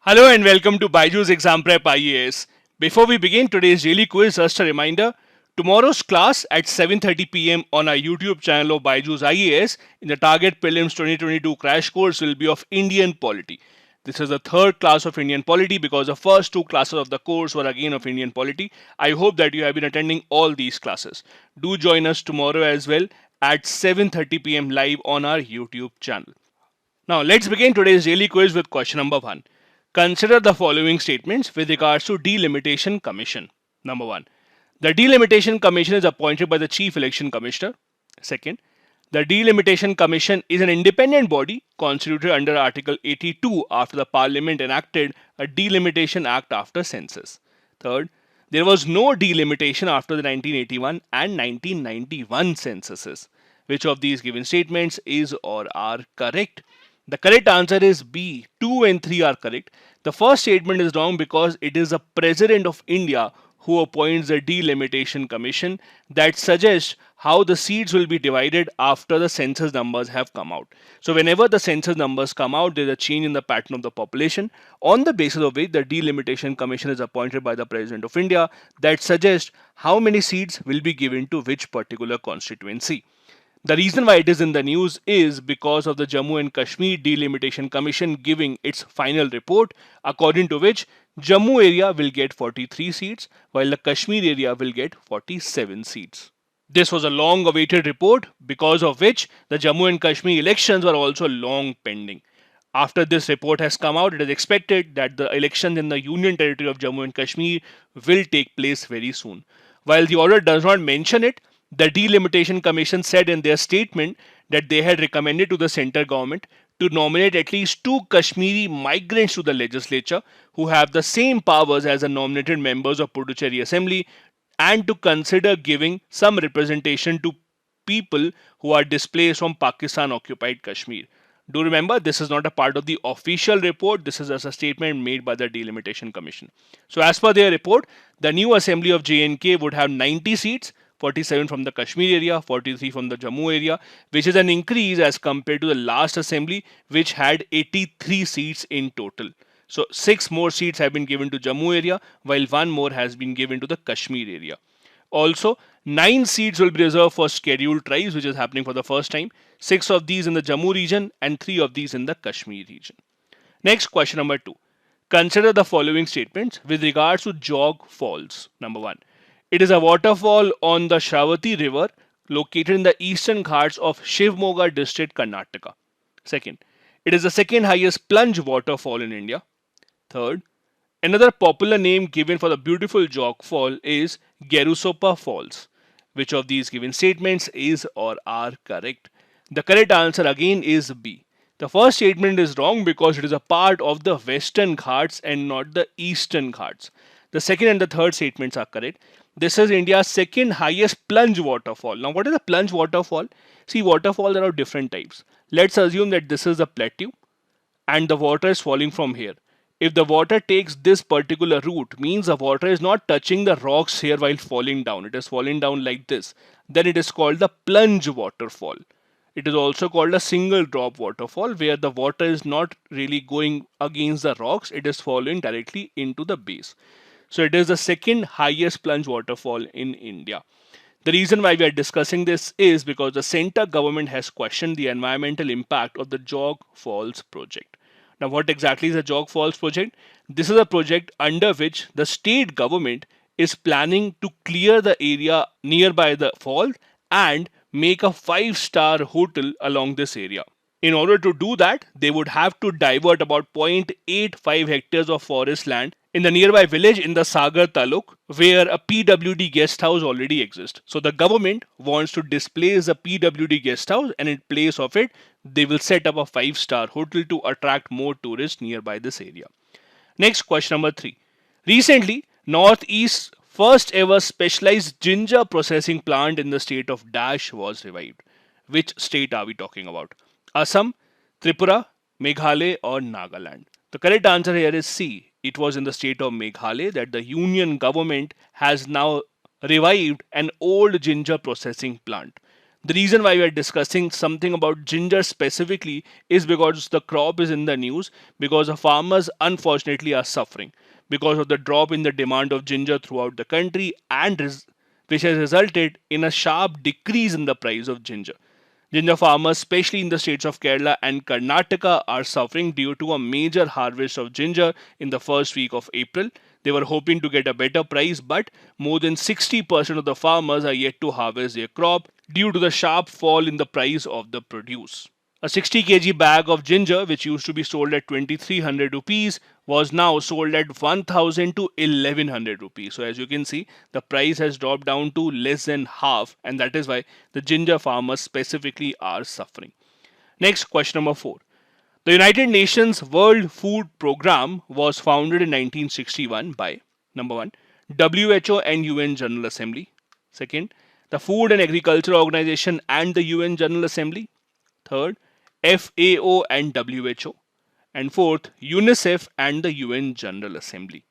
Hello and welcome to Baiju's Exam Prep IAS. Before we begin today's daily quiz, just a reminder, tomorrow's class at 7:30 p.m. on our YouTube channel of Baiju's IAS in the Target Prelims 2022 crash course will be of Indian polity. This is the third class of Indian polity because the first two classes of the course were again of Indian polity. I hope that you have been attending all these classes. Do join us tomorrow as well at 7:30 p.m. live on our YouTube channel. Now, let's begin today's daily quiz with question number 1. Consider the following statements with regards to Delimitation Commission. Number 1. The Delimitation Commission is appointed by the Chief Election Commissioner. Second, the Delimitation Commission is an independent body constituted under Article 82 after the Parliament enacted a Delimitation Act after census. Third, there was no delimitation after the 1981 and 1991 censuses. Which of these given statements is or are correct? The correct answer is B. 2 and 3 are correct. The first statement is wrong because it is the President of India who appoints the Delimitation Commission that suggests how the seats will be divided after the census numbers have come out. So whenever the census numbers come out, there is a change in the pattern of the population on the basis of which the Delimitation Commission is appointed by the President of India that suggests how many seats will be given to which particular constituency. The reason why it is in the news is because of the Jammu and Kashmir Delimitation Commission giving its final report, according to which Jammu area will get 43 seats while the Kashmir area will get 47 seats. This was a long awaited report because of which the Jammu and Kashmir elections were also long pending. After this report has come out, it is expected that the elections in the Union Territory of Jammu and Kashmir will take place very soon. While the order does not mention it, the Delimitation Commission said in their statement that they had recommended to the central government to nominate at least 2 Kashmiri migrants to the legislature who have the same powers as the nominated members of Puducherry Assembly and to consider giving some representation to people who are displaced from Pakistan occupied Kashmir. Do remember, this is not a part of the official report. This is just a statement made by the Delimitation Commission. So as per their report, the new assembly of J&K would have 90 seats, 47 from the Kashmir area, 43 from the Jammu area, which is an increase as compared to the last assembly, which had 83 seats in total. So 6 more seats have been given to Jammu area, while 1 more has been given to the Kashmir area. Also, 9 seats will be reserved for scheduled tribes, which is happening for the first time. 6 of these in the Jammu region and 3 of these in the Kashmir region. Next, question number 2. Consider the following statements with regards to Jog Falls. Number 1. It is a waterfall on the Shravati river located in the eastern ghats of Shivmoga district, Karnataka. Second, it is the second highest plunge waterfall in India. Third, another popular name given for the beautiful Jog Fall is Gerusopa Falls. Which of these given statements is or are correct? The correct answer again is B. The first statement is wrong because it is a part of the western ghats and not the eastern ghats. The second and the third statements are correct. This is India's second highest plunge waterfall. Now, what is a plunge waterfall? See, waterfalls are of different types. Let's assume that this is a plateau and the water is falling from here. If the water takes this particular route, means the water is not touching the rocks here while falling down. It is falling down like this. Then it is called the plunge waterfall. It is also called a single drop waterfall where the water is not really going against the rocks. It is falling directly into the base. So it is the second highest plunge waterfall in India. The reason why we are discussing this is because the center government has questioned the environmental impact of the Jog Falls project. Now, what exactly is the Jog Falls project? This is a project under which the state government is planning to clear the area nearby the fall and make a 5-star hotel along this area. In order to do that, they would have to divert about 0.85 hectares of forest land in the nearby village in the Sagar Taluk, where a PWD guest house already exists. So the government wants to displace the PWD guest house, and in place of it, they will set up a 5-star hotel to attract more tourists nearby this area. Next, question number 3. Recently, Northeast's first ever specialized ginger processing plant in the state of Dash was revived. Which state are we talking about? Assam, Tripura, Meghalaya or Nagaland? The correct answer here is C. It was in the state of Meghalaya that the union government has now revived an old ginger processing plant. The reason why we are discussing something about ginger specifically is because the crop is in the news, because the farmers unfortunately are suffering because of the drop in the demand of ginger throughout the country, and which has resulted in a sharp decrease in the price of ginger. Ginger farmers, especially in the states of Kerala and Karnataka, are suffering due to a major harvest of ginger in the first week of April. They were hoping to get a better price, but more than 60% of the farmers are yet to harvest their crop due to the sharp fall in the price of the produce. A 60 kg bag of ginger, which used to be sold at 2300 rupees, was now sold at 1000 to 1100 rupees. So, as you can see, the price has dropped down to less than half, and that is why the ginger farmers specifically are suffering. Next, question number 4. The United Nations World Food Programme was founded in 1961 by number 1, WHO and UN General Assembly. Second, the Food and Agriculture Organization and the UN General Assembly. Third, FAO and WHO. And fourth, UNICEF and the UN General Assembly.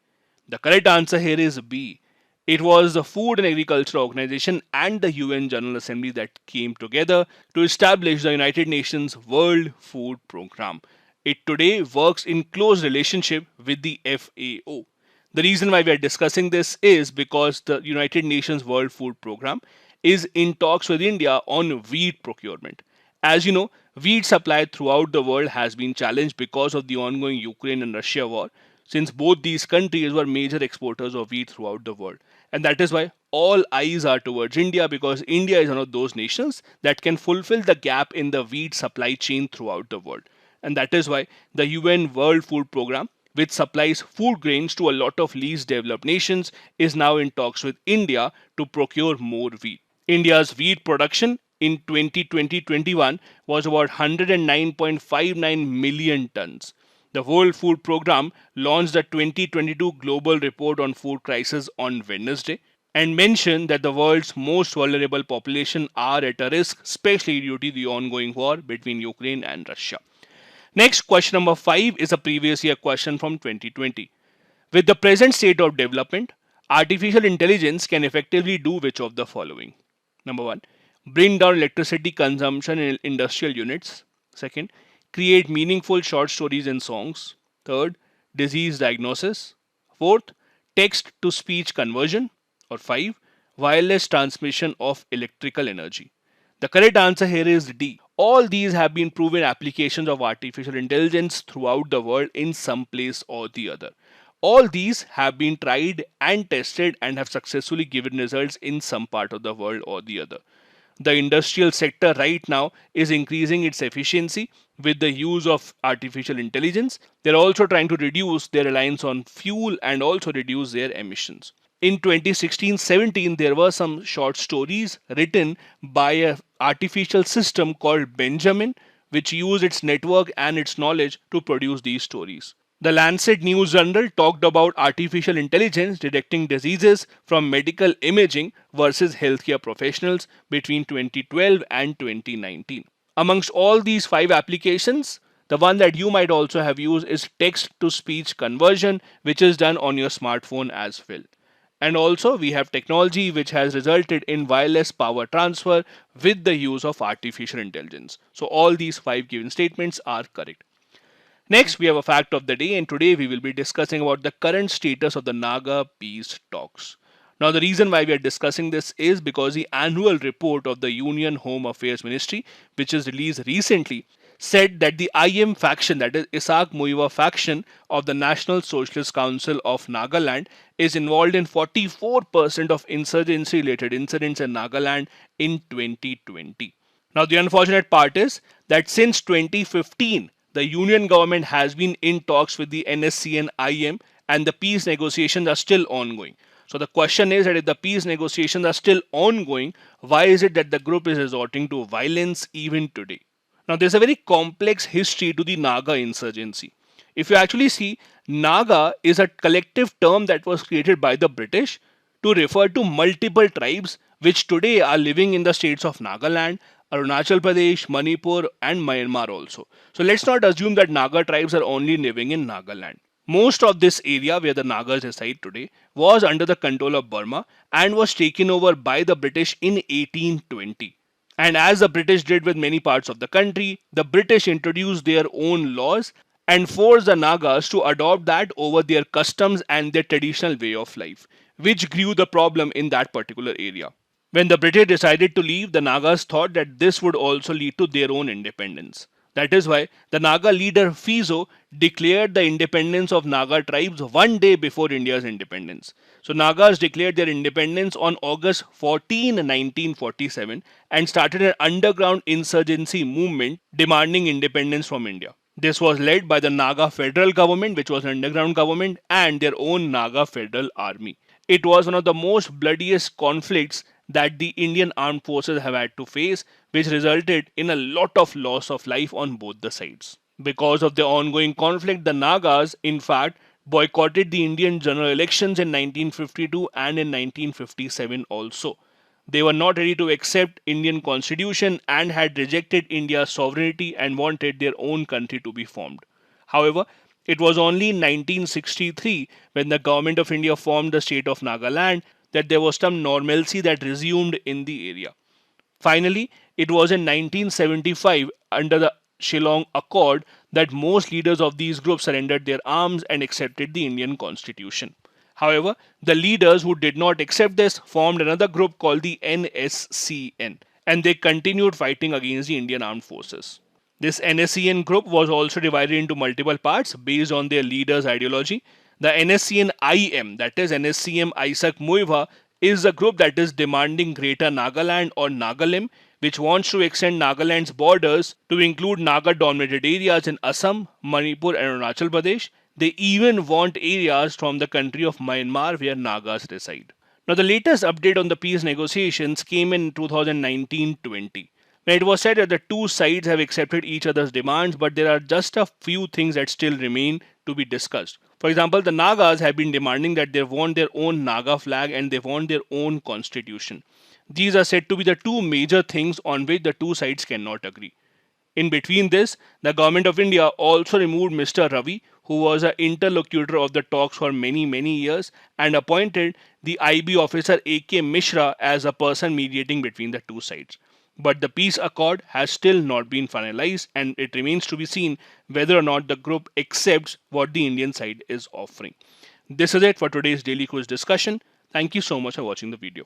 The correct answer here is B. It was the Food and Agriculture Organization and the UN General Assembly that came together to establish the United Nations World Food Programme. It today works in close relationship with the FAO. The reason why we are discussing this is because the United Nations World Food Programme is in talks with India on wheat procurement. As you know, wheat supply throughout the world has been challenged because of the ongoing Ukraine and Russia war, since both these countries were major exporters of wheat throughout the world. And that is why all eyes are towards India, because India is one of those nations that can fulfill the gap in the wheat supply chain throughout the world. And that is why the UN World Food Programme, which supplies food grains to a lot of least developed nations, is now in talks with India to procure more wheat. India's wheat production in 2020-21 was about 109.59 million tons. The World Food Programme launched the 2022 Global Report on Food Crisis on Wednesday and mentioned that the world's most vulnerable population are at a risk, especially due to the ongoing war between Ukraine and Russia. Next, question number 5 is a previous year question from 2020. With the present state of development, artificial intelligence can effectively do which of the following? Number 1, bring down electricity consumption in industrial units. Second, create meaningful short stories and songs. Third, disease diagnosis. Fourth, text to speech conversion. Or 5, wireless transmission of electrical energy. The correct answer here is D. All these have been proven applications of artificial intelligence throughout the world in some place or the other. All these have been tried and tested and have successfully given results in some part of the world or the other. The industrial sector right now is increasing its efficiency with the use of artificial intelligence. They're also trying to reduce their reliance on fuel and also reduce their emissions. In 2016-17, there were some short stories written by an artificial system called Benjamin, which used its network and its knowledge to produce these stories. The Lancet News Journal talked about artificial intelligence detecting diseases from medical imaging versus healthcare professionals between 2012 and 2019. Amongst all these 5 applications, the one that you might also have used is text to speech conversion, which is done on your smartphone as well. And also, we have technology which has resulted in wireless power transfer with the use of artificial intelligence. So, all these 5 given statements are correct. Next, we have a fact of the day, and today we will be discussing about the current status of the Naga peace talks. Now, the reason why we are discussing this is because the annual report of the Union Home Affairs Ministry, which is released recently, said that the IM faction, that is Isaac Muiwa faction of the National Socialist Council of Nagaland, is involved in 44% of insurgency related incidents in Nagaland in 2020. Now, the unfortunate part is that since 2015, the union government has been in talks with the NSC and IM, and the peace negotiations are still ongoing. So the question is that if the peace negotiations are still ongoing, why is it that the group is resorting to violence even today? Now there's a very complex history to the Naga insurgency. If you actually see, Naga is a collective term that was created by the British to refer to multiple tribes which today are living in the states of Nagaland, Arunachal Pradesh, Manipur, and Myanmar also. So let's not assume that Naga tribes are only living in Nagaland. Most of this area where the Nagas reside today was under the control of Burma and was taken over by the British in 1820. And as the British did with many parts of the country, the British introduced their own laws and forced the Nagas to adopt that over their customs and their traditional way of life, which grew the problem in that particular area. When the British decided to leave, the Nagas thought that this would also lead to their own independence. That is why the Naga leader Fizo declared the independence of Naga tribes one day before India's independence. So Nagas declared their independence on August 14, 1947 and started an underground insurgency movement demanding independence from India. This was led by the Naga federal government, which was an underground government, and their own Naga federal army. It was one of the most bloodiest conflicts that the Indian armed forces have had to face, which resulted in a lot of loss of life on both the sides. Because of the ongoing conflict, the Nagas, in fact, boycotted the Indian general elections in 1952 and in 1957 also. They were not ready to accept Indian constitution and had rejected India's sovereignty and wanted their own country to be formed. However, it was only in 1963 when the government of India formed the state of Nagaland that there was some normalcy that resumed in the area. Finally, it was in 1975 under the Shillong Accord that most leaders of these groups surrendered their arms and accepted the Indian constitution. However, the leaders who did not accept this formed another group called the NSCN, and they continued fighting against the Indian armed forces. This NSCN group was also divided into multiple parts based on their leader's ideology. The NSCN IM, that is NSCM Isaac Muiva, is a group that is demanding Greater Nagaland or Nagalim, which wants to extend Nagaland's borders to include Naga dominated areas in Assam, Manipur, and Arunachal Pradesh. They even want areas from the country of Myanmar where Nagas reside. Now, the latest update on the peace negotiations came in 2019-20. Now, it was said that the two sides have accepted each other's demands, but there are just a few things that still remain to be discussed. For example, the Nagas have been demanding that they want their own Naga flag and they want their own constitution. These are said to be the two major things on which the two sides cannot agree. In between this, the government of India also removed Mr. Ravi, who was an interlocutor of the talks for many years, and appointed the IB officer A.K. Mishra as a person mediating between the two sides. But the peace accord has still not been finalized, and it remains to be seen whether or not the group accepts what the Indian side is offering. This is it for today's daily quiz discussion. Thank you so much for watching the video.